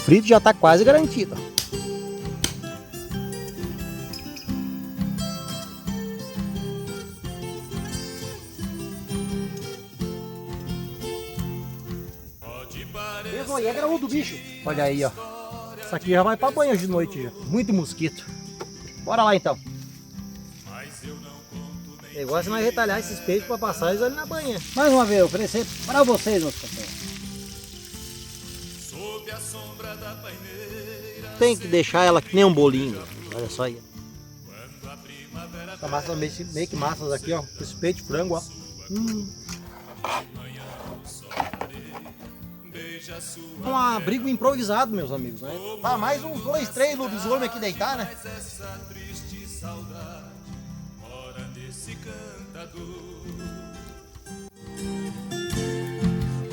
frito já tá quase garantido. Mesmo aí é graúdo, bicho. Olha aí, ó. Isso aqui já vai pra banho de noite já. Muito mosquito. Bora lá então. O negócio é nós retalhar esses peixes pra passar eles ali na banha. Mais uma vez, eu oferecer para vocês, meus campeões. Tem que deixar ela que nem um bolinho. Olha só aí. Essa massa meio que massas aqui, ó. Esse peito de frango, ó. Um abrigo improvisado, meus amigos, né? Tá mais uns 2, 3 lobisomens aqui deitar, né?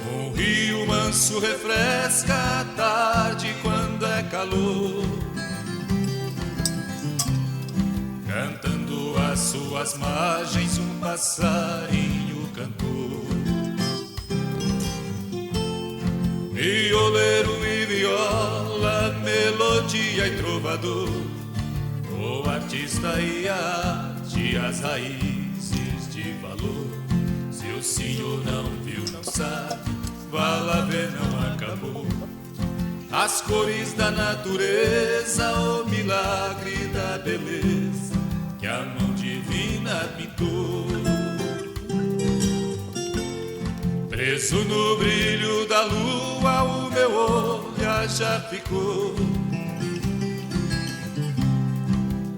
Um rio manso refresca a tarde quando é calor, cantando às suas margens um passarinho cantor. Violeiro e viola, melodia e trovador, o artista e a arte, as raízes de valor. Se o senhor não viu, não sabe, vá lá ver, não acabou. As cores da natureza, o milagre da beleza que a mão divina pintou. Preso no brilho da lua, o meu olhar já ficou,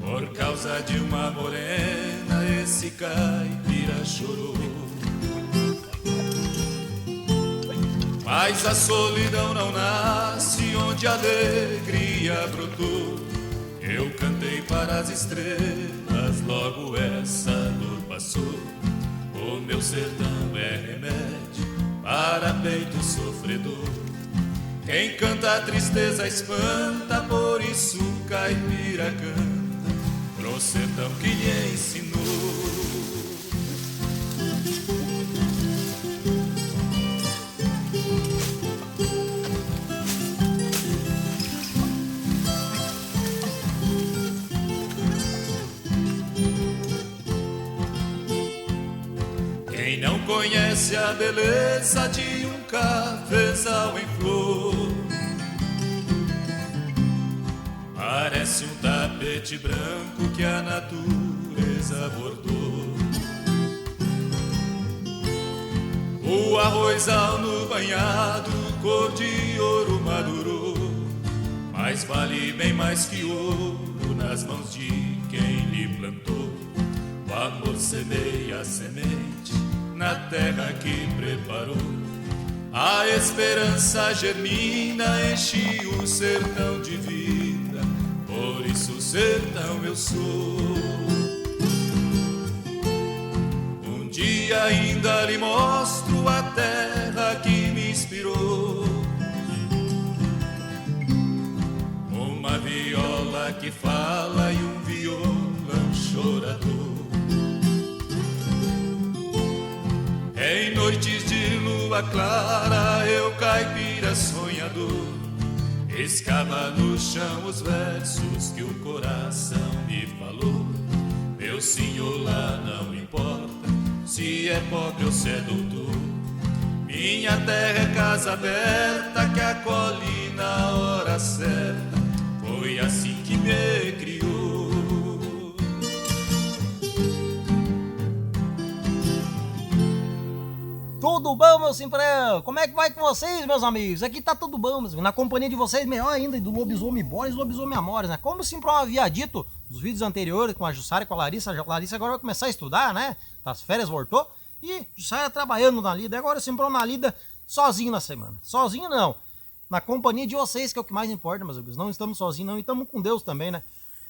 por causa de uma morena, esse caipira chorou. Mas a solidão não nasce onde a alegria brotou. Eu cantei para as estrelas, logo essa dor passou. O meu sertão é remédio para peito sofredor. Quem canta a tristeza espanta, por isso caipira canta pro sertão que lhe ensinou. Quem não conhece a beleza de um cafezal em flor, parece um tapete branco que a natureza bordou. O arrozal no banhado, cor de ouro madurou, mas vale bem mais que ouro nas mãos de quem lhe plantou. O amor semeia a semente na terra que preparou. A esperança germina, enche o sertão de vida, por isso sertão eu sou. Um dia ainda lhe mostro a terra que me inspirou. Uma viola que fala e um violão chorador. Em noites de lua clara, eu caipira sonhador, escava no chão os versos que o coração me falou. Meu senhor, lá não importa se é pobre ou se é doutor, minha terra é casa aberta que acolhe na hora certa. Foi assim que me criou. Tudo bom, meu simprão? Como é que vai com vocês, meus amigos? Aqui tá tudo bom, meus amigos. Na companhia de vocês, melhor ainda, e do Lobisomem Boris e Lobisomem Amores, né? Como o Simprão havia dito nos vídeos anteriores com a Jussara e com a Larissa agora vai começar a estudar, né? Das férias voltou. E Jussara trabalhando na lida. Agora o Simprão na lida sozinho na semana. Sozinho não. Na companhia de vocês, que é o que mais importa, meus amigos. Não estamos sozinhos, não. E estamos com Deus também, né?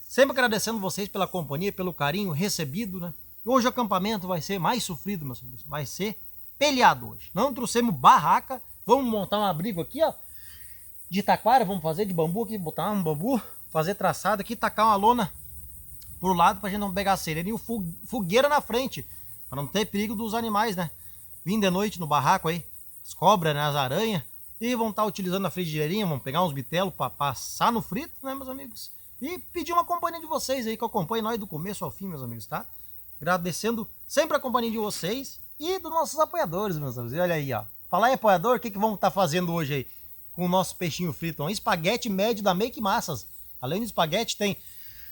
Sempre agradecendo vocês pela companhia, pelo carinho recebido, né? Hoje o acampamento vai ser mais sofrido, meus amigos. Vai ser peleado hoje. Não trouxemos barraca. Vamos montar um abrigo aqui, ó. De taquara, vamos fazer de bambu aqui. Botar um bambu, fazer traçado aqui, tacar uma lona pro lado pra gente não pegar cereira. E o fogueira na frente, pra não ter perigo dos animais, né? Vim de noite no barraco aí. As cobras, né? As aranhas. e vão estar utilizando a frigideirinha, vão pegar uns bitelos para passar no frito, né, meus amigos? E pedir uma companhia de vocês aí, que acompanhe nós do começo ao fim, meus amigos, tá? Agradecendo sempre a companhia de vocês e dos nossos apoiadores, meus amigos. E olha aí, ó. Falar em apoiador, o que vamos estar fazendo hoje aí com o nosso peixinho frito? Um espaguete médio da Make Massas. Além do espaguete, tem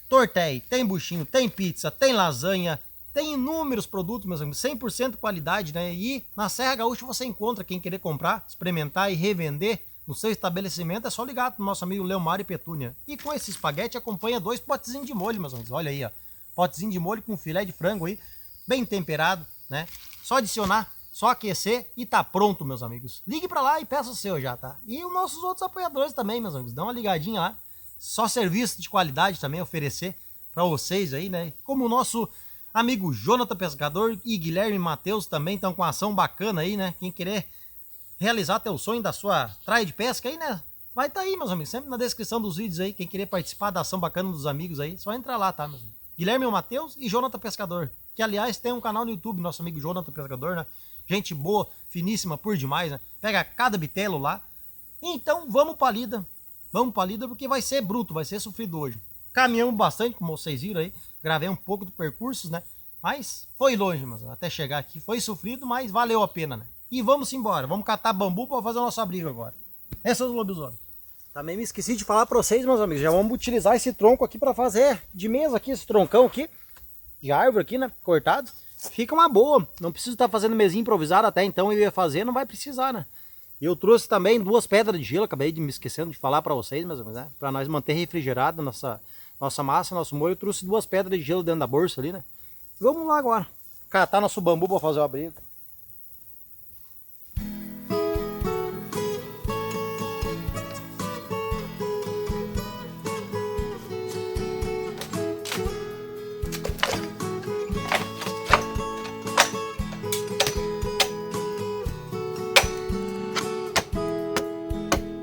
tortelli, tem buchinho, tem pizza, tem lasanha, tem inúmeros produtos, meus amigos, 100% qualidade, né? E na Serra Gaúcha você encontra quem querer comprar, experimentar e revender no seu estabelecimento. É só ligar pro nosso amigo Leomar e Petúnia. E com esse espaguete acompanha 2 potezinhos de molho, meus amigos. Olha aí, ó. Potezinho de molho com filé de frango aí, bem temperado, né? Só adicionar, só aquecer e tá pronto, meus amigos. Ligue pra lá e peça o seu já, tá? E os nossos outros apoiadores também, meus amigos. Dá uma ligadinha lá. Só serviço de qualidade também oferecer pra vocês aí, né? Como o nosso amigo Jonathan Pescador e Guilherme Matheus também estão com ação bacana aí, né? Quem querer realizar teu sonho da sua traia de pesca aí, né? Vai tá aí, meus amigos. Sempre na descrição dos vídeos aí. Quem querer participar da ação bacana dos amigos aí, só entrar lá, tá, meus amigos? Guilherme Matheus e Jonathan Pescador. Que, aliás, tem um canal no YouTube, nosso amigo Jonathan Pescador, né? Gente boa, finíssima por demais, né? Pega cada bitelo lá. Então, vamos pra lida. Vamos pra lida porque vai ser bruto, vai ser sofrido hoje. Caminhamos bastante, como vocês viram aí. Gravei um pouco do percurso, né? Mas foi longe, mas até chegar aqui. Foi sofrido, mas valeu a pena, né? E vamos embora. Vamos catar bambu para fazer o nosso abrigo agora. Essas lobisomens. Também me esqueci de falar para vocês, meus amigos. Já vamos utilizar esse tronco aqui para fazer de mesa aqui. Esse troncão aqui. De árvore aqui, né? Cortado. Fica uma boa. Não preciso estar fazendo mesinha improvisada. Até então eu ia fazer, não vai precisar, né? Eu trouxe também 2 pedras de gelo. Acabei de me esquecendo de falar para vocês, meus amigos, né? Para nós manter refrigerado nossa massa, nosso molho. Eu trouxe 2 pedras de gelo dentro da bolsa ali, né? Vamos lá agora. Catar nosso bambu para fazer o abrigo.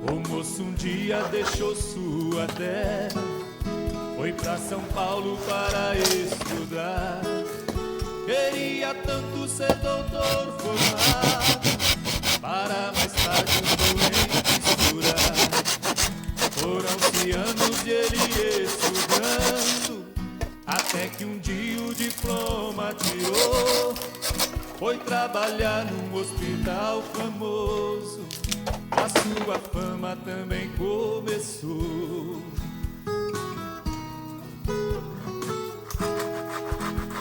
O moço um dia deixou sua terra, foi pra São Paulo para estudar. Queria tanto ser doutor formado, para mais tarde um doente curar. Foram-se anos de ele estudando, até que um dia o diploma tirou. Foi trabalhar num hospital famoso, a sua fama também começou.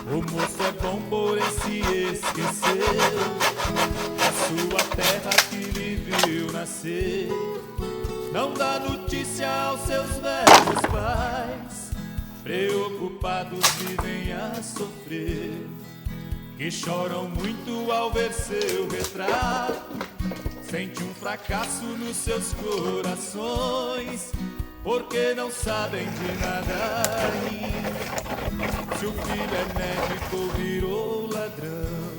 O moço é bom, porém se esqueceu da sua terra que lhe viu nascer. Não dá notícia aos seus velhos pais, preocupados vivem a sofrer, que choram muito ao ver seu retrato. Sente um fracasso nos seus corações, porque não sabem de nada ainda. Se o filho é médico ou virou ladrão.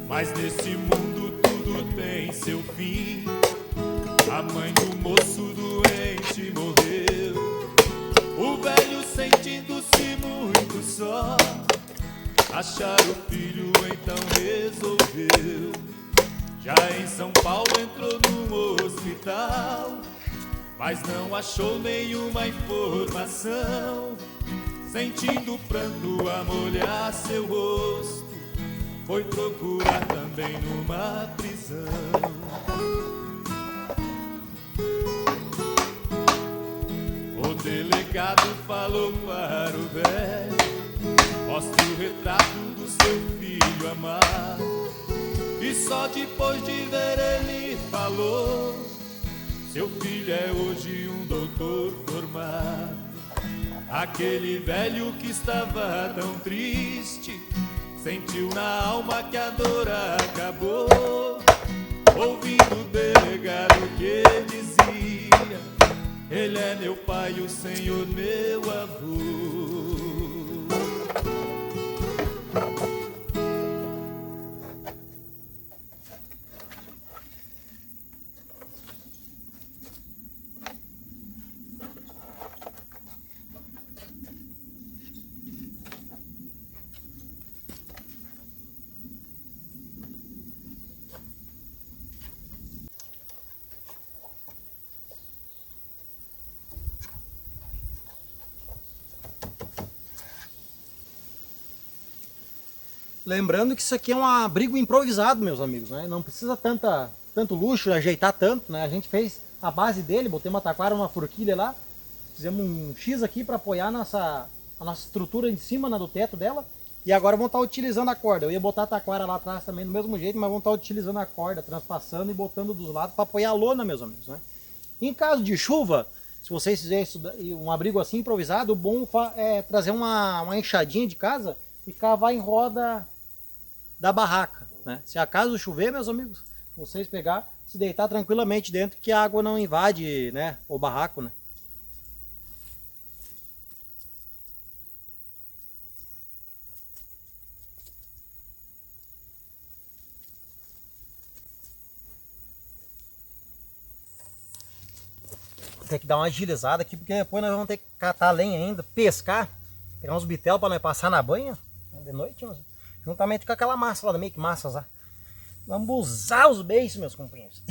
Mas nesse mundo tudo tem seu fim. A mãe do moço doente morreu. O velho sentindo-se muito só, achar o filho então resolveu. Já em São Paulo entrou num hospital, mas não achou nenhuma informação. Sentindo o pranto a molhar seu rosto, foi procurar também numa prisão. O delegado falou para o velho: mostre o retrato do seu filho amado. E só depois de ver ele falou: seu filho é hoje um doutor formado. Aquele velho que estava tão triste sentiu na alma que a dor acabou, ouvindo o delegado que dizia: ele é meu pai, o Senhor meu avô. Lembrando que isso aqui é um abrigo improvisado, meus amigos, né? Não precisa tanto luxo, ajeitar tanto, né? A gente fez a base dele, botei uma taquara, uma forquilha lá, fizemos um X aqui para apoiar a nossa estrutura em cima, né, do teto dela. E agora vamos estar utilizando a corda. Eu ia botar a taquara lá atrás também do mesmo jeito, mas vamos estar utilizando a corda, transpassando e botando dos lados para apoiar a lona, meus amigos, né? Em caso de chuva, se vocês fizerem um abrigo assim improvisado, o bom é trazer uma enxadinha de casa e cavar em roda da barraca, né? Se acaso chover, meus amigos, vocês pegar, se deitar tranquilamente dentro, que a água não invade, né, o barraco, né? Tem que dar uma agilizada aqui, porque depois nós vamos ter que catar lenha ainda, pescar, pegar uns bitelos para nós passar na banha de noite, mas, juntamente com aquela massa lá da Make Massas lá. Vamos usar os beiços, meus companheiros.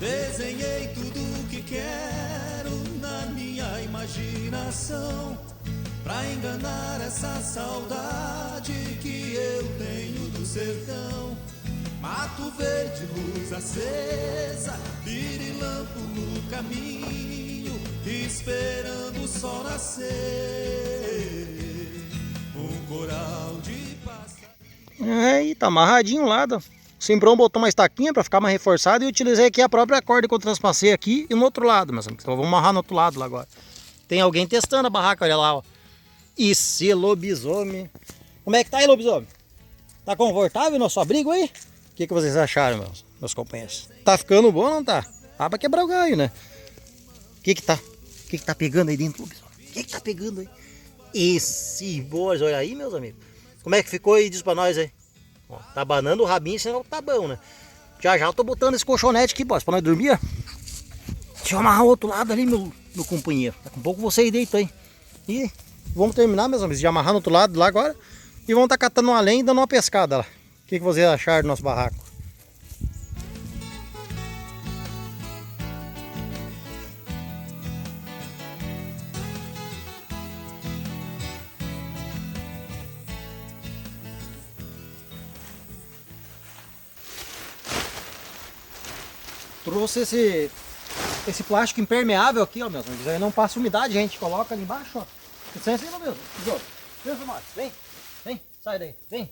Desenhei tudo o que quero na minha imaginação, pra enganar essa saudade que eu tenho do sertão. Mato verde, luz acesa, pirilampo no caminho, esperando o sol nascer. Um coral de passarinhos. Aí, tá amarradinho lá, o Simprão botou uma estaquinha para ficar mais reforçado e utilizei aqui a própria corda que eu transpassei aqui e no outro lado, meus amigos. Então vamos amarrar no outro lado lá agora. Tem alguém testando a barraca, olha lá, ó. Esse lobisomem. Como é que tá aí, lobisomem? Tá confortável o nosso abrigo aí? O que vocês acharam, meus companheiros? Tá ficando bom ou não tá? Tá pra quebrar o galho, né? O que tá pegando aí dentro, lobisomem? O que tá pegando aí? Esse boas, olha aí, meus amigos. Como é que ficou aí? Diz pra nós aí. Ó, tá abanando o rabinho, senão tá bom, né? Já eu tô botando esse colchonete aqui, boss, pra nós dormir, ó. Deixa eu amarrar o outro lado ali, meu companheiro. Daqui a pouco você deita aí. E vamos terminar, meus amigos, de amarrar no outro lado lá agora. E vamos tá catando uma lenha e dando uma pescada lá. O que vocês acharam do nosso barraco? Trouxe esse plástico impermeável aqui, ó, meus amigos. Aí não passa umidade, a gente coloca ali embaixo, ó. Licença aí, meu Deus. Vem, mano. Vem, sai daí. Vem,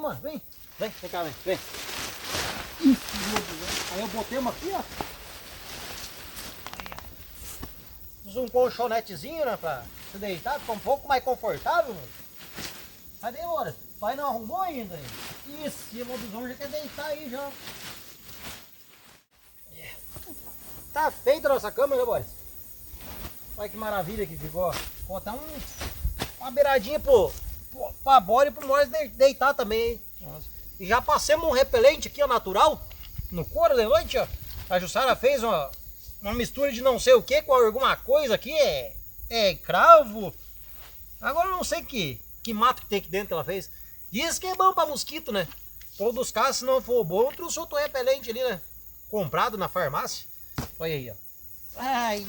mano, vem. Vem cá, vem. Aí eu botei uma aqui, ó. Fiz um colchonetezinho, né, pra se deitar, ficar um pouco mais confortável, mano. Cadê, mano? O pai não arrumou ainda. Esse lobisomem já quer deitar aí, já. Tá feita a nossa cama, né, boys? Olha que maravilha que ficou. Ficou até uma beiradinha pra bora e pro nós deitar também, hein? E já passamos um repelente aqui, ó, natural, no couro de noite, ó. A Jussara fez uma mistura de não sei o que com alguma coisa aqui, é cravo. Agora eu não sei que mato que tem aqui dentro que ela fez. Diz que é bom pra mosquito, né? Todos os casos, se não for bom, eu trouxe outro repelente ali, né? Comprado na farmácia. Olha aí, ó. Ai,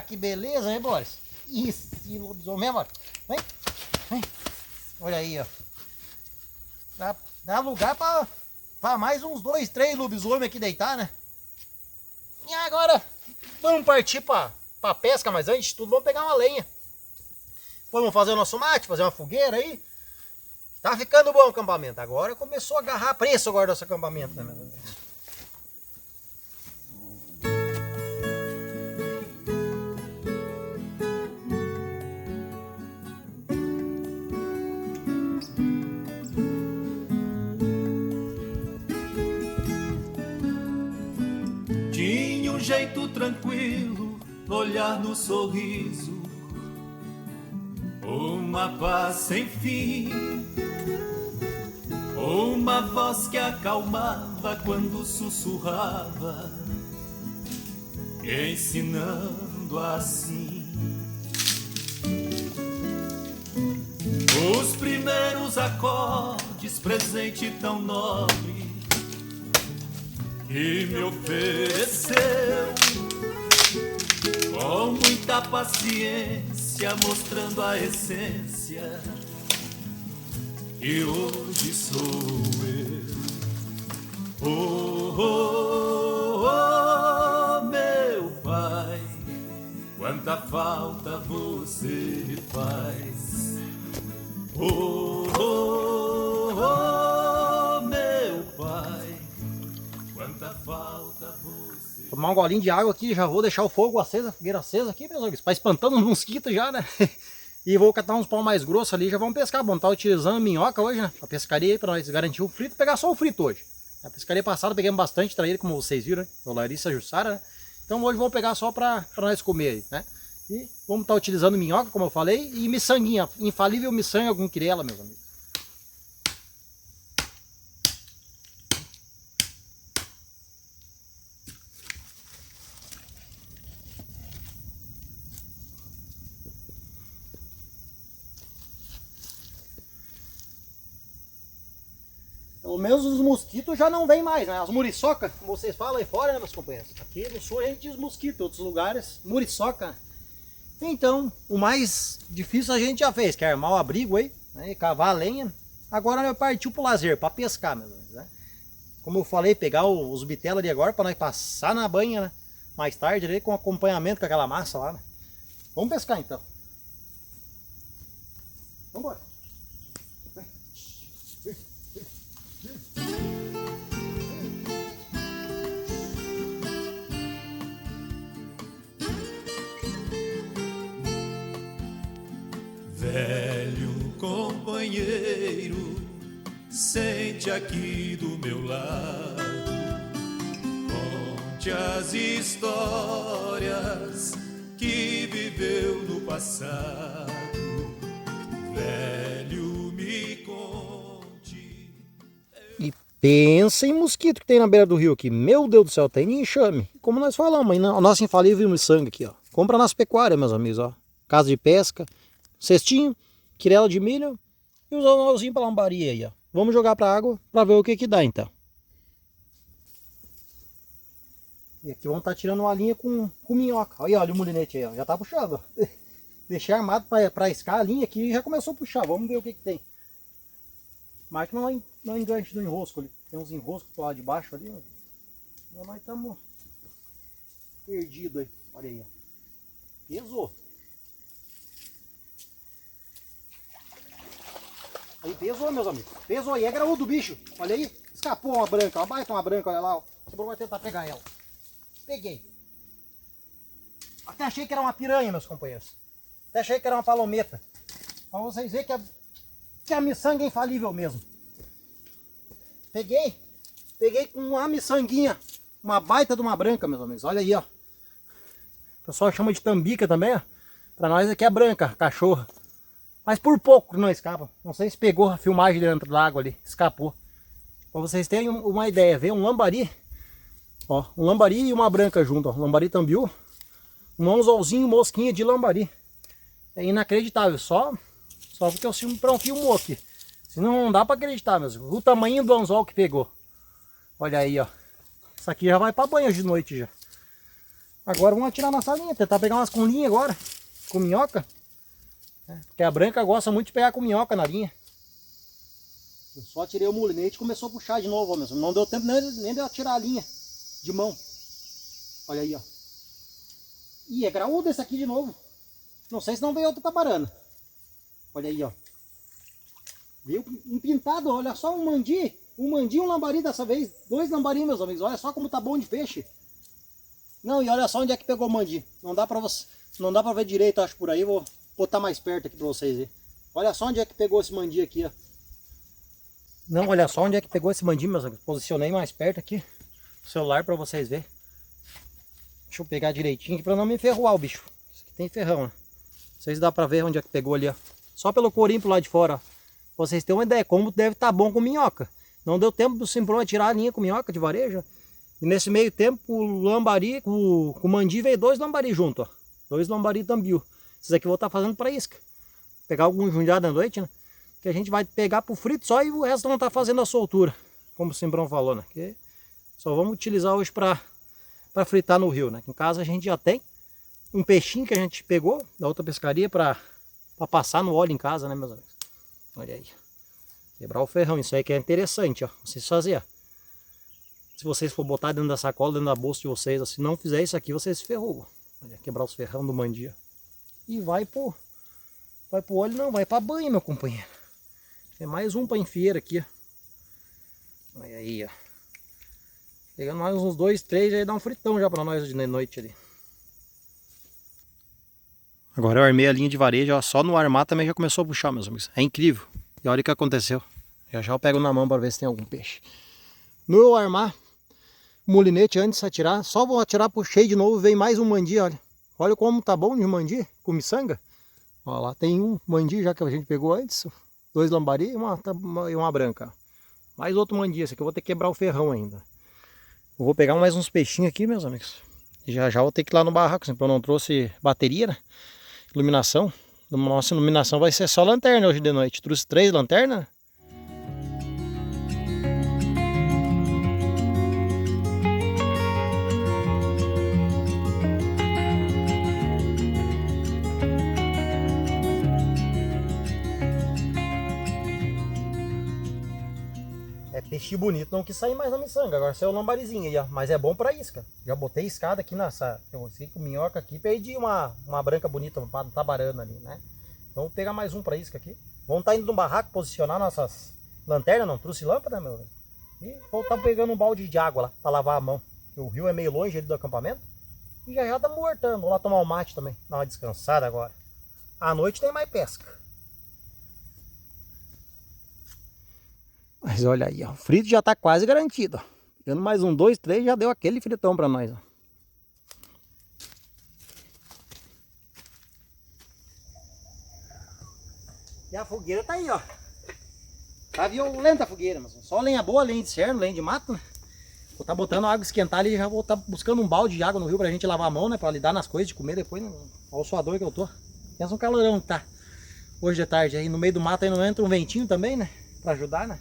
que beleza, hein, Boris? Esse lobisomem, mano. Vem. Olha aí, ó. Dá lugar pra mais uns 2, 3 lobisomens aqui deitar, né? E agora, vamos partir pra pesca, mas antes de tudo, vamos pegar uma lenha. Vamos fazer o nosso mate, fazer uma fogueira aí. Tá ficando bom o acampamento. Agora começou a agarrar preço agora nosso acampamento, né, meu Deus? Jeito tranquilo, olhar no sorriso, uma paz sem fim, uma voz que acalmava quando sussurrava, ensinando assim. Os primeiros acordes, presente tão nobre que me ofereceu, com muita paciência, mostrando a essência, e hoje sou eu. Oh, oh, oh, meu pai, quanta falta você me faz. Oh, oh, oh, meu pai, quanta falta você. Tomar um golinho de água aqui, já vou deixar o fogo aceso, a fogueira acesa aqui, meus amigos, para espantando os mosquitos já, né? E vou catar uns pau mais grossos ali, já vamos pescar. Vamos estar utilizando minhoca hoje, né? A pescaria aí, para nós garantir o frito, pegar só o frito hoje. A pescaria passada pegamos bastante traíra, como vocês viram, né? O Larissa Jussara, né? Então hoje vamos pegar só para nós comer aí, né? E vamos estar utilizando minhoca, como eu falei, e miçanguinha, infalível miçanga com quirela, meus amigos. Pelo menos os mosquitos já não vêm mais, né? As muriçoca, como vocês falam aí fora, né, meus companheiros? Aqui no sul a gente diz mosquito, em outros lugares, muriçoca. Então, o mais difícil a gente já fez, que é armar o abrigo aí, né, e cavar a lenha. Agora nós partiu pro lazer, para pescar, meus amigos, né? Como eu falei, pegar os bitelos ali agora para nós passar na banha, né? Mais tarde ali, com acompanhamento com aquela massa lá, né? Vamos pescar então. Vamos embora. Velho companheiro, sente aqui do meu lado, conte as histórias que viveu no passado. Velho, me conte. E pensa em mosquito que tem na beira do rio aqui. Meu Deus do céu, tem enxame. Como nós falamos, aí, a nossa infalível miçanga aqui, ó. Compra nas pecuárias, meus amigos, ó. Casa de pesca. Cestinho, quirela de milho e os anelzinhos para lambaria aí, ó. Vamos jogar para água para ver o que que dá então. E aqui vamos estar tirando uma linha com minhoca. Olha o molinete aí, ó. Já tá puxando, ó. Deixei armado para iscar a linha aqui e já começou a puxar. Vamos ver o que que tem. Mas que não enganche do enrosco ali. Tem uns enroscos do lado de baixo ali, ó. Então nós estamos perdidos aí. Olha aí, ó. Pesou. Aí pesou, meus amigos. Pesou aí. É graúdo o bicho. Olha aí. Escapou uma branca. Uma baita uma branca. Olha lá. Ó. O Bruno vai tentar pegar ela. Peguei. Até achei que era uma piranha, meus companheiros. Até achei que era uma palometa. Pra vocês verem que a miçanga é infalível mesmo. Peguei. Peguei com uma miçanguinha. Uma baita de uma branca, meus amigos. Olha aí, ó. O pessoal chama de tambica também, ó. Pra nós aqui é branca, cachorra. Mas por pouco não escapa. Não sei se pegou a filmagem dentro da água ali. Escapou. Pra vocês terem uma ideia. Veio um lambari. Ó, um lambari e uma branca junto. Ó. Lambari tambiú. Um anzolzinho, mosquinha de lambari. É inacreditável. Só porque o Simprão filmou aqui. Senão não dá pra acreditar mesmo. O tamanho do anzol que pegou. Olha aí, ó. Isso aqui já vai pra banho de noite já. Agora vamos atirar nossa linha. Tentar pegar umas com linha agora. Com minhoca. Porque a branca gosta muito de pegar com minhoca na linha. Eu só tirei o molinete e começou a puxar de novo, ó, mesmo. Não deu tempo nem de eu tirar a linha de mão. Olha aí, ó. Ih, é graúdo esse aqui de novo. Não sei se não veio outra tabarana. Olha aí, ó. Veio um pintado, olha só, um mandi. Um mandi e um lambari dessa vez. 2 lambarim, meus amigos. Olha só como tá bom de peixe. Não, e olha só onde é que pegou o mandi. Não dá pra ver direito, acho, por aí. Vou botar mais perto aqui pra vocês verem. Olha só onde é que pegou esse mandi aqui, ó. Não, olha só onde é que pegou esse mandi, meus amigos. Posicionei mais perto aqui o celular pra vocês verem. Deixa eu pegar direitinho aqui pra não me enferruar o bicho. Esse aqui tem ferrão, né? Vocês dá pra ver onde é que pegou ali, ó. Só pelo corim pro lado de fora, ó. Pra vocês terem uma ideia como deve estar bom com minhoca. Não deu tempo do Simprão tirar a linha com minhoca de varejo. E nesse meio tempo o lambari, com o mandi veio 2 lambari junto, ó. 2 lambari tambiú. Esses aqui eu vou estar fazendo para isca. Pegar algum jundiado à noite, né? que a gente vai pegar pro frito só e o resto não tá fazendo a soltura, como o Simbrão falou, né? Que só vamos utilizar hoje para fritar no rio, né? Que em casa a gente já tem um peixinho que a gente pegou da outra pescaria para passar no óleo em casa, né, meus amigos? Olha aí. Quebrar o ferrão, isso aí que é interessante, ó. Vocês fazer, ó. Se vocês for botar dentro da sacola, dentro da bolsa de vocês, ó, se não fizer isso aqui, vocês se ferrou. Olha, quebrar os ferrão do mandia. E vai pro óleo, não, vai pra banha, meu companheiro. É mais um para enfieira aqui, ó. Olha aí, ó. Pegando mais uns 2, 3, aí dá um fritão já pra nós de noite ali. Agora eu armei a linha de varejo, ó, só no armar também já começou a puxar, meus amigos. É incrível. E olha o que aconteceu. Já eu pego na mão para ver se tem algum peixe. No eu armar o molinete antes de atirar, só vou atirar, puxei de novo, vem mais um mandi, olha. Olha como tá bom de mandi, com miçanga. Ó, lá tem um mandi já que a gente pegou antes. 2 lambari e uma branca. Mais outro mandi, esse aqui eu vou ter que quebrar o ferrão ainda. Eu vou pegar mais uns peixinhos aqui, meus amigos. E já vou ter que ir lá no barraco, assim, porque eu não trouxe bateria, né? Iluminação. Nossa iluminação vai ser só lanterna hoje de noite. Trouxe 3 lanternas. É peixe bonito, não quis sair mais na miçanga. Agora saiu o lambarizinho aí, ó. Mas é bom pra isca. Já botei escada aqui nessa. Eu sei que o minhoca aqui, perdi uma branca bonita, uma tabarana ali, né? Então vou pegar mais um pra isca aqui. Vamos estar indo no barraco posicionar nossas lanternas, não trouxe lâmpada, meu velho. E vou estar pegando um balde de água lá pra lavar a mão. Porque o rio é meio longe ali do acampamento. E já estamos voltando. Vou lá tomar um mate também. Dar uma descansada agora. À noite tem mais pesca. Mas olha aí, ó, o frito já tá quase garantido, ó. Pegando mais um, 2, 3, já deu aquele fritão pra nós, ó. E a fogueira tá aí, ó. Tá violenta a fogueira, mas só lenha boa, lenha de cerno, lenha de mato, né? Vou tá botando água esquentar ali e já vou tá buscando um balde de água no rio pra gente lavar a mão, né? Pra lidar nas coisas de comer depois, né? Olha o suador que eu tô. Pensa um calorão que tá hoje de tarde aí. No meio do mato aí não entra um ventinho também, né? Pra ajudar, né?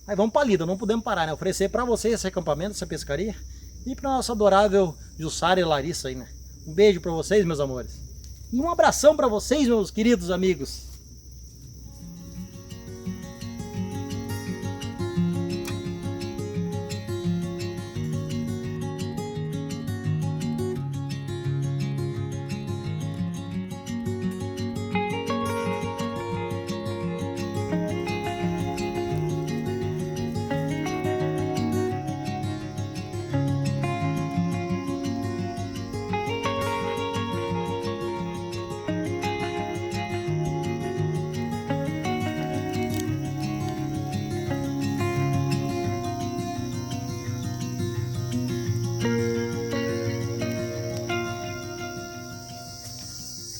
Aí vamos pra lida, não podemos parar, né? Oferecer pra vocês esse acampamento, essa pescaria. E pra nossa adorável Jussara e Larissa aí, né? Um beijo pra vocês, meus amores. E um abração pra vocês, meus queridos amigos.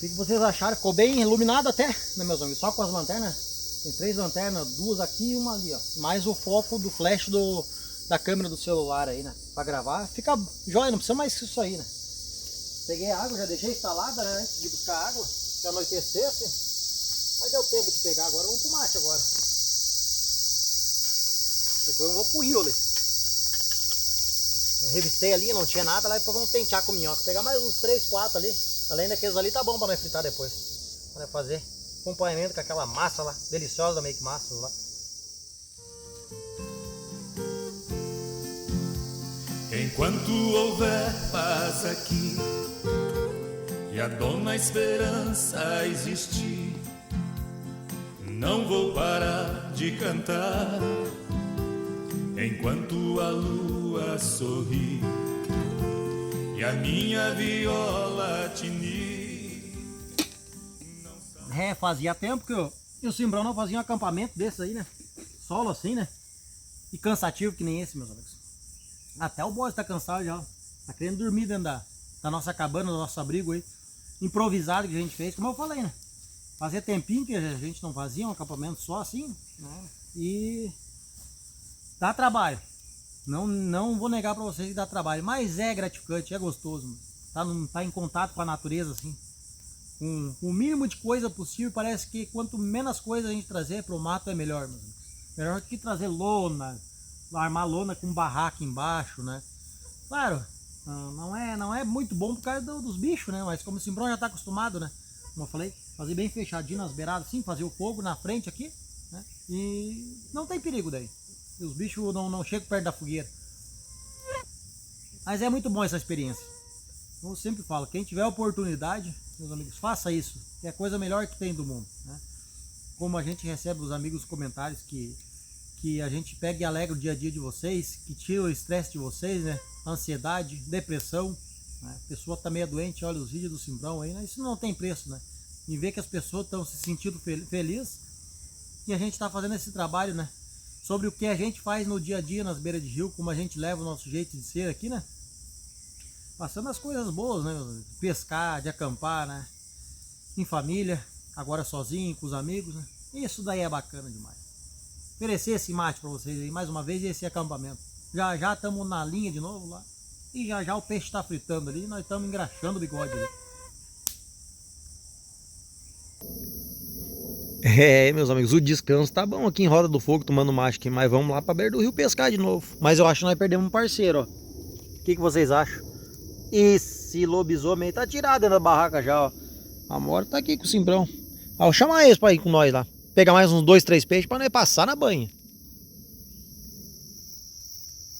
O que vocês acharam? Ficou bem iluminado até, né, meus amigos? Só com as lanternas. Tem 3 lanternas, 2 aqui e uma ali, ó. Mais o foco do flash da câmera do celular aí, né? Pra gravar. Fica jóia, não precisa mais que isso aí, né? Peguei a água, já deixei instalada, né? Antes de buscar água. Se anoitecesse. Mas deu tempo de pegar agora. Vamos pro mate agora. Depois eu vou pro rio ali. Eu revistei ali, não tinha nada. Lá depois vamos tentear com minhoca. Pegar mais uns 3, 4 ali. Além daqueles ali, tá bom pra nós fritar depois. Pra fazer acompanhamento com aquela massa lá, deliciosa da Make Massas lá. Enquanto houver paz aqui e a dona esperança existir, não vou parar de cantar enquanto a lua sorri e a minha viola tinir. Fazia tempo que eu e o Simbrão não fazia um acampamento desse aí, né? Solo assim, né? E cansativo que nem esse, meus amigos. Até o boss tá cansado já. Tá querendo dormir dentro da nossa cabana, do nosso abrigo aí. Improvisado que a gente fez, como eu falei, né? Fazia tempinho que a gente não fazia um acampamento só assim, né? E dá trabalho. Não vou negar pra vocês que dá trabalho, mas é gratificante, é gostoso, mano. Tá em contato com a natureza assim. com o mínimo de coisa possível. Parece que quanto menos coisa a gente trazer para o mato é melhor, meus amigos. Melhor que trazer lona, armar lona com barraca embaixo, né? Claro, não é muito bom por causa dos bichos, né? Mas como o Simbrão já está acostumado, né? Como eu falei, fazer bem fechadinho nas beiradas, assim, fazer o fogo na frente aqui, né? E não tem perigo daí. E os bichos não chegam perto da fogueira. Mas é muito bom essa experiência. Eu sempre falo, quem tiver oportunidade, meus amigos, faça isso. Que é a coisa melhor que tem do mundo, né? Como a gente recebe dos amigos comentários que a gente pega e alegra o dia a dia de vocês, que tira o estresse de vocês, né? Ansiedade, depressão, né? A pessoa tá meio doente, olha os vídeos do Simbrão aí, né? Isso não tem preço, né? E ver que as pessoas estão se sentindo felizes e a gente está fazendo esse trabalho, né? Sobre o que a gente faz no dia a dia nas beiras de rio, como a gente leva o nosso jeito de ser aqui, né? Passando as coisas boas, né? Pescar, de acampar, né? Em família, agora sozinho, com os amigos, né? Isso daí é bacana demais. Oferecer esse mate para vocês aí mais uma vez e esse acampamento. Já estamos na linha de novo lá. E já o peixe está fritando ali e nós estamos engraxando o bigode ali. É, meus amigos, o descanso tá bom aqui em Roda do Fogo, tomando mate aqui. Mas vamos lá para beira do rio pescar de novo. Mas eu acho que nós perdemos um parceiro, ó. O que vocês acham? Esse lobisomem tá tirado dentro da barraca já, ó. A Mora tá aqui com o Simbrão. Ó, chama eles pra ir com nós lá. Pegar mais uns 2, 3 peixes pra nós passar na banha.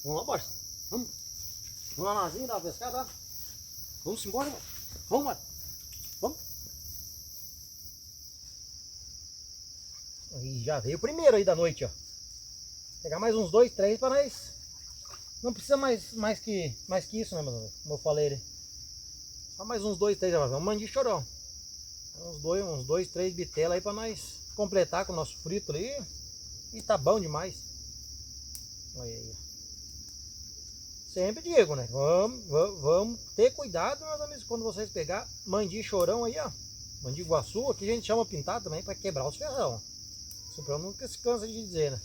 Vamos lá, bosta. Vamos. Vamos lá nazinha, dar uma pescada, ó. Vamos embora, mano. Vamos, mano. Vamos. Aí já veio o primeiro aí da noite, ó. Pegar mais uns 2, 3 pra nós. Não precisa mais que isso, né, mano? Como eu falei, né? Só mais uns 2, 3, um mandinho chorão. Uns 2, 3 bitelas aí pra nós completar com o nosso frito ali. E tá bom demais. Olha aí. Sempre digo, né? Vamos ter cuidado, meus amigos, quando vocês pegar mandinho chorão aí, ó. Mandinho guaçu, aqui a gente chama pintado também pra quebrar os ferrão. Isso nunca se cansa de dizer, né?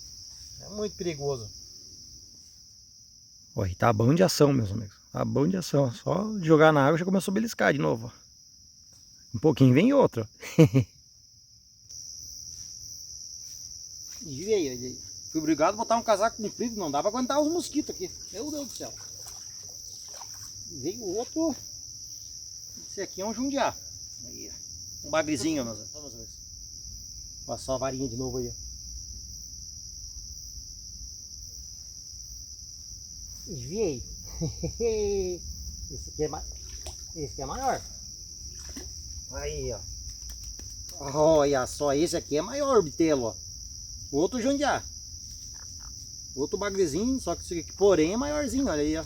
É muito perigoso. Olha, tá bom de ação, meus amigos. Tá bom de ação. Só jogar na água já começou a beliscar de novo. Um pouquinho vem outro. E veio. Fui obrigado a botar um casaco comprido. Não dá pra aguentar os mosquitos aqui. Meu Deus do céu. Veio outro. Esse aqui é um jundiá. Aí, um bagrezinho, meus amigos. Passar a varinha de novo aí, ó. Desviei. Esse aqui é maior. Aí, ó. Olha só, esse aqui é maior, bitelo, ó. Outro jundiá. Outro bagrezinho, só que esse aqui, porém, é maiorzinho, olha aí, ó.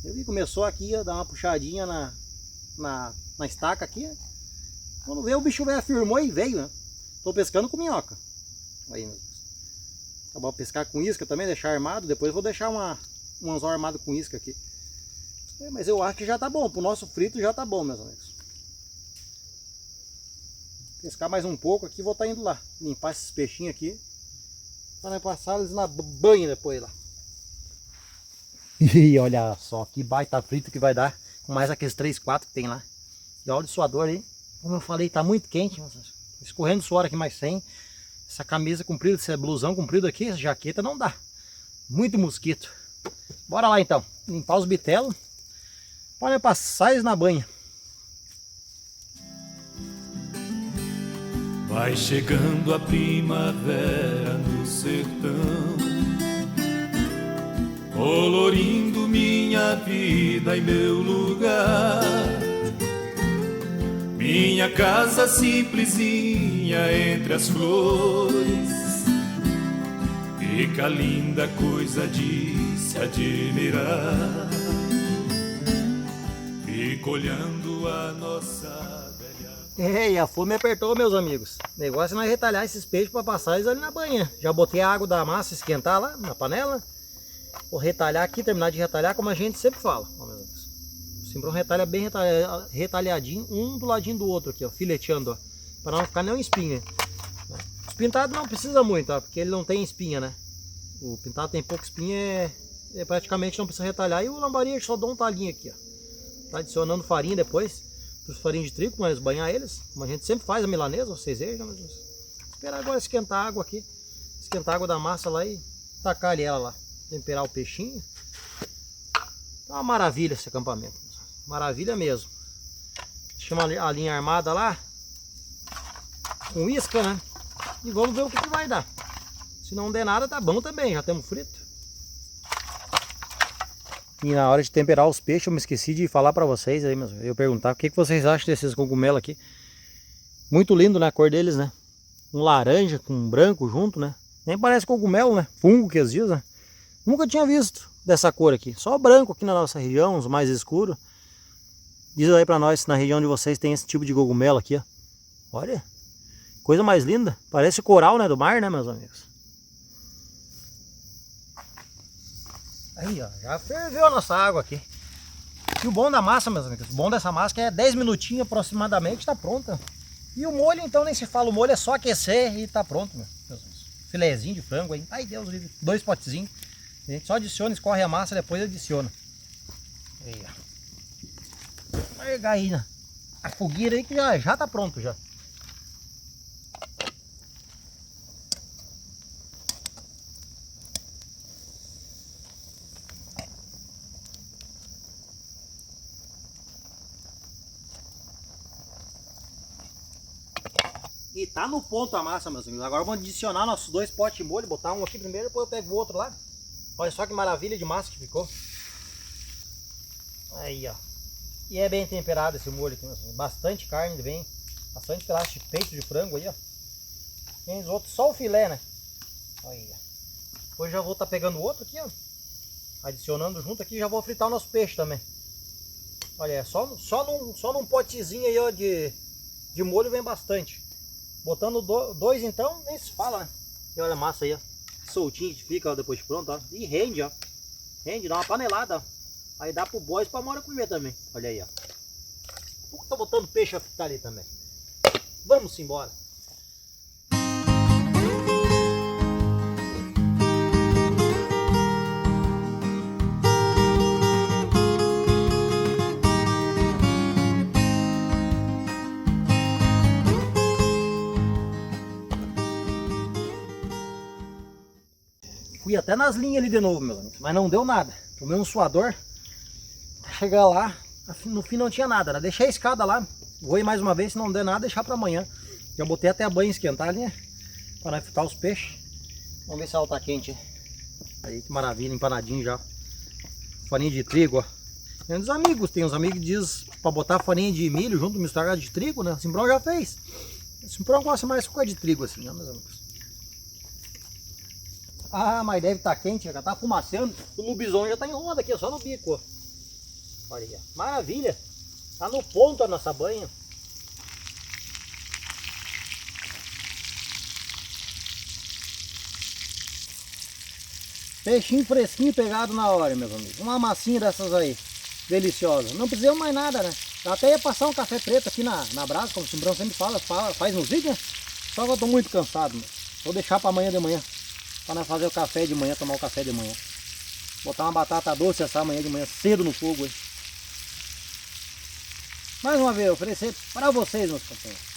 Eu vi, começou aqui a dar uma puxadinha na estaca aqui. Quando veio o bicho veio, afirmou e veio, né? Tô pescando com minhoca. Aí, meu Deus. Tá bom pescar com isca também, deixar armado. Depois eu vou deixar um anzol armado com isca aqui. É, mas eu acho que já tá bom. Pro nosso frito já tá bom, meus amigos. Pescar mais um pouco aqui, vou estar indo lá. Limpar esses peixinhos aqui. Para passar eles na banha depois lá. E olha só que baita frito que vai dar. Com mais aqueles 3, 4 que tem lá. E olha o suador aí. Como eu falei, tá muito quente. Escorrendo suor aqui mais sem. Essa camisa comprida, esse blusão comprido aqui, essa jaqueta não dá. Muito mosquito. Bora lá então. Limpar os bitelos. Para passar eles na banha. Vai chegando a primavera no sertão, colorindo minha vida e meu lugar. Minha casa simplesinha entre as flores, fica linda coisa de se admirar. Fico olhando a nossa... E a fome apertou, meus amigos. O negócio é nós retalhar esses peixes para passar eles ali na banha. Já botei a água da massa esquentar lá na panela. Vou retalhar aqui, terminar de retalhar como a gente sempre fala. Ó, meus amigos. O Simbrão retalha bem retalhadinho, um do ladinho do outro aqui, ó, fileteando, ó. Para não ficar nenhum espinha. Os pintados não precisa muito, tá? Porque ele não tem espinha, né? O pintado tem pouca espinha, praticamente não precisa retalhar. E o lambari só dá um talinho aqui, ó. Tá adicionando farinha depois. farinha de trigo, mas banhar eles, como a gente sempre faz a milanesa, vocês vejam. Esperar agora esquentar a água aqui, esquentar a água da massa lá e tacar ali ela lá, temperar o peixinho. Tá uma maravilha esse acampamento, maravilha mesmo. Chama a linha armada lá, com isca, né? E vamos ver o que vai dar. Se não der nada, tá bom também, já temos frito. E na hora de temperar os peixes, eu me esqueci de falar pra vocês aí, mas eu perguntar o que vocês acham desses cogumelos aqui. Muito lindo, né, a cor deles, né? Um laranja com um branco junto, né? Nem parece cogumelo, né? Fungo que eles dizem, né? Nunca tinha visto dessa cor aqui. Só branco aqui na nossa região, os mais escuros. Diz aí pra nós se na região de vocês tem esse tipo de cogumelo aqui, ó. Olha, coisa mais linda. Parece coral, né, do mar, né, meus amigos? Aí, ó, já ferveu a nossa água aqui. E o bom da massa, meus amigos, o bom dessa massa é 10 minutinhos aproximadamente, tá pronta. E o molho, então, nem se fala, o molho é só aquecer e tá pronto, meus amigos. Filezinho de frango aí, ai Deus, 2 potezinhos. A gente só adiciona, escorre a massa, depois adiciona. Aí, ó. Vai pegar aí, né? A fogueira aí que já tá pronto já. E tá no ponto a massa, meus amigos. Agora vamos adicionar nossos 2 potes de molho. Botar um aqui primeiro, depois eu pego o outro lá. Olha só que maravilha de massa que ficou. Aí, ó. E é bem temperado esse molho aqui, meus amigos. Bastante carne vem. Bastante pedaço de peito de frango aí, ó. Tem os outros, só o filé, né? Aí, ó. Depois já vou estar pegando o outro aqui, ó. Adicionando junto aqui, já vou fritar o nosso peixe também. Olha, só num potezinho aí, ó, de molho vem bastante. Botando 2 então, nem se fala, né? E olha a massa aí, ó. Soltinho que fica, ó, depois de pronto, ó. E rende, ó. Rende, dá uma panelada, ó. Aí dá pro boys pra Mora comer também. Olha aí, ó. Por que tá botando peixe a fritar ali também? Vamos embora. Fui até nas linhas ali de novo, meus amigos, mas não deu nada. Tomei um suador. Chegar lá, no fim não tinha nada, né? Deixei a escada lá. Vou ir mais uma vez, se não der nada, deixar pra amanhã. Já botei até a banha esquentar ali, né? Para nós fritar os peixes. Vamos ver se ela tá quente. Aí que maravilha, empanadinho já. Farinha de trigo, ó. Tem uns amigos que dizem pra botar farinha de milho junto, misturar de trigo, né? O Simprão já fez. O Simprão gosta mais com a de trigo assim, né, meus amigos? Ah, mas deve estar quente, já tá fumaceando. O lobisomem já tá em roda aqui, só no bico, ó. Olha aí, maravilha. Tá no ponto a nossa banha. Peixinho fresquinho pegado na hora, meus amigos. Uma massinha dessas aí, deliciosa. Não precisamos mais nada, né? Eu até ia passar um café preto aqui na brasa, como o Simbrão sempre faz nos vídeos, né? Só que eu tô muito cansado, mano. Vou deixar pra amanhã de manhã. Pra nós fazer o café de manhã, tomar o café de manhã. Botar uma batata doce essa amanhã de manhã, cedo no fogo aí. Mais uma vez, oferecer para vocês, meus companheiros.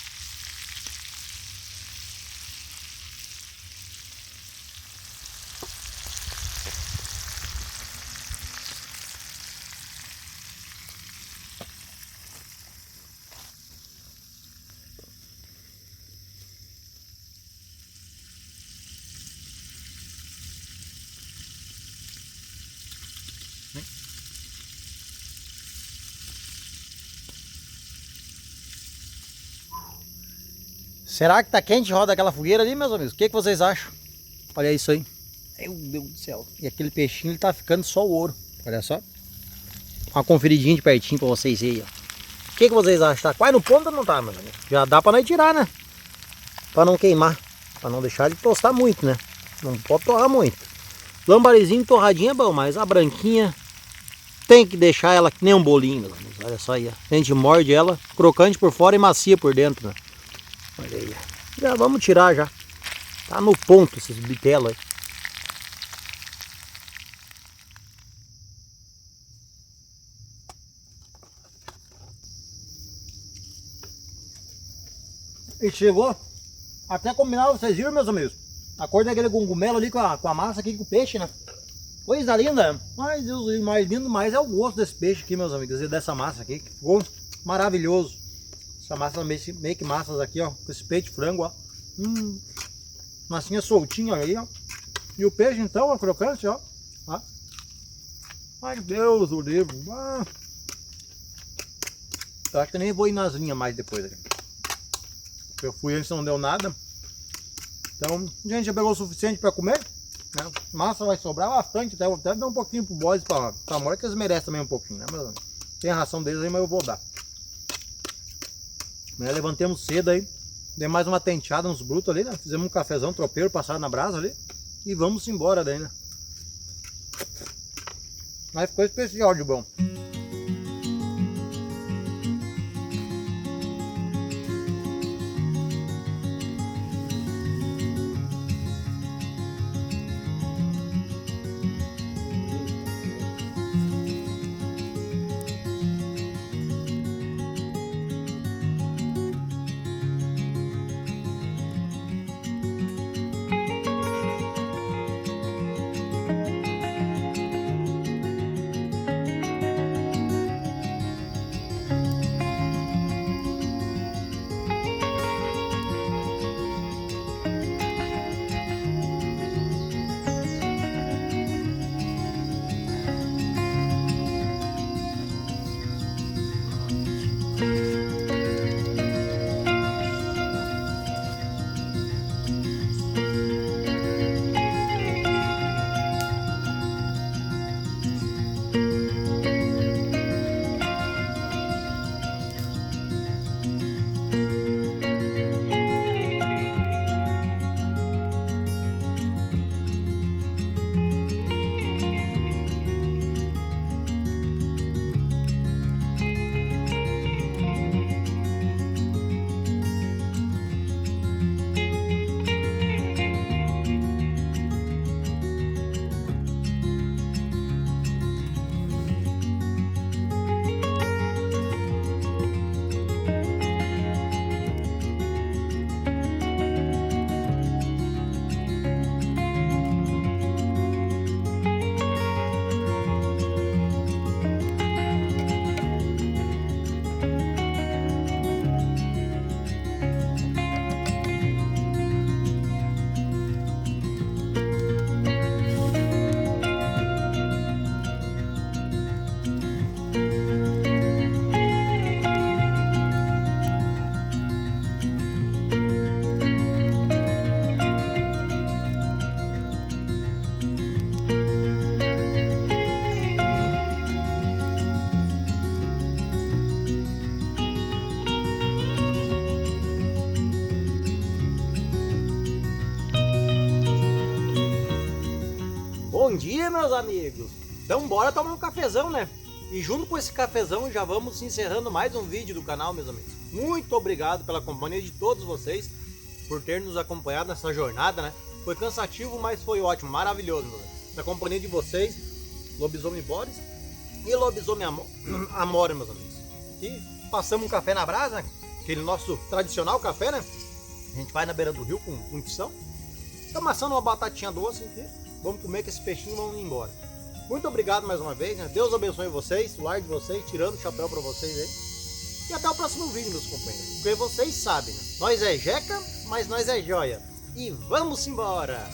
Será que tá quente? Roda aquela fogueira ali, meus amigos? O que vocês acham? Olha isso aí. Meu Deus do céu. E aquele peixinho, ele tá ficando só o ouro. Olha só. Uma conferidinha de pertinho pra vocês verem. O que vocês acham? Tá quase no ponto ou não tá, meus amigos? Já dá pra nós tirar, né? Pra não queimar. Pra não deixar de tostar muito, né? Não pode torrar muito. Lambarizinho torradinho é bom, mas a branquinha tem que deixar ela que nem um bolinho, meus amigos. Olha só aí, ó. A gente morde ela, crocante por fora e macia por dentro, né? Olha aí. Já vamos tirar já. Tá no ponto esses bitelos aí. E chegou até combinar, vocês viram, meus amigos? A cor daquele cogumelo ali com a massa aqui, com o peixe, né? Coisa linda. Mas o mais lindo mais é o gosto desse peixe aqui, meus amigos. E dessa massa aqui, que ficou maravilhoso. Essa massa, meio que massas aqui, ó. Com esse peito de frango, ó. Massinha soltinha aí, ó. E o peixe, então, ó, crocante, ó. Ai, Deus do livro. Eu acho que eu nem vou ir nas linhas mais depois aqui. Eu fui antes, não deu nada. Então, gente, já pegou o suficiente para comer, né? Massa vai sobrar bastante, até dar um pouquinho pro boys, pra amor, que eles merecem também um pouquinho, né? Mas tem a ração deles aí, mas eu vou dar. Amanhã levantemos cedo aí, dei mais uma tenteada nos brutos ali, né? Fizemos um cafezão tropeiro, passaram na brasa ali e vamos embora daí, né? Mas ficou especial de bom. Bom dia, meus amigos! Então bora tomar um cafezão, né? E junto com esse cafezão já vamos encerrando mais um vídeo do canal, meus amigos. Muito obrigado pela companhia de todos vocês, por ter nos acompanhado nessa jornada, né? Foi cansativo, mas foi ótimo, maravilhoso, meus amigos. Na companhia de vocês, Lobisomem Boris e Lobisomem Amor, meus amigos. E passamos um café na brasa, né? Aquele nosso tradicional café, né? A gente vai na beira do rio com tição. Estamos assando uma batatinha doce aqui. Vamos comer com esse peixinho e vamos embora. Muito obrigado mais uma vez, né? Deus abençoe vocês, o lar de vocês, tirando o chapéu para vocês aí. E até o próximo vídeo, meus companheiros. Porque vocês sabem, né? Nós é jeca, mas nós é joia. E vamos embora!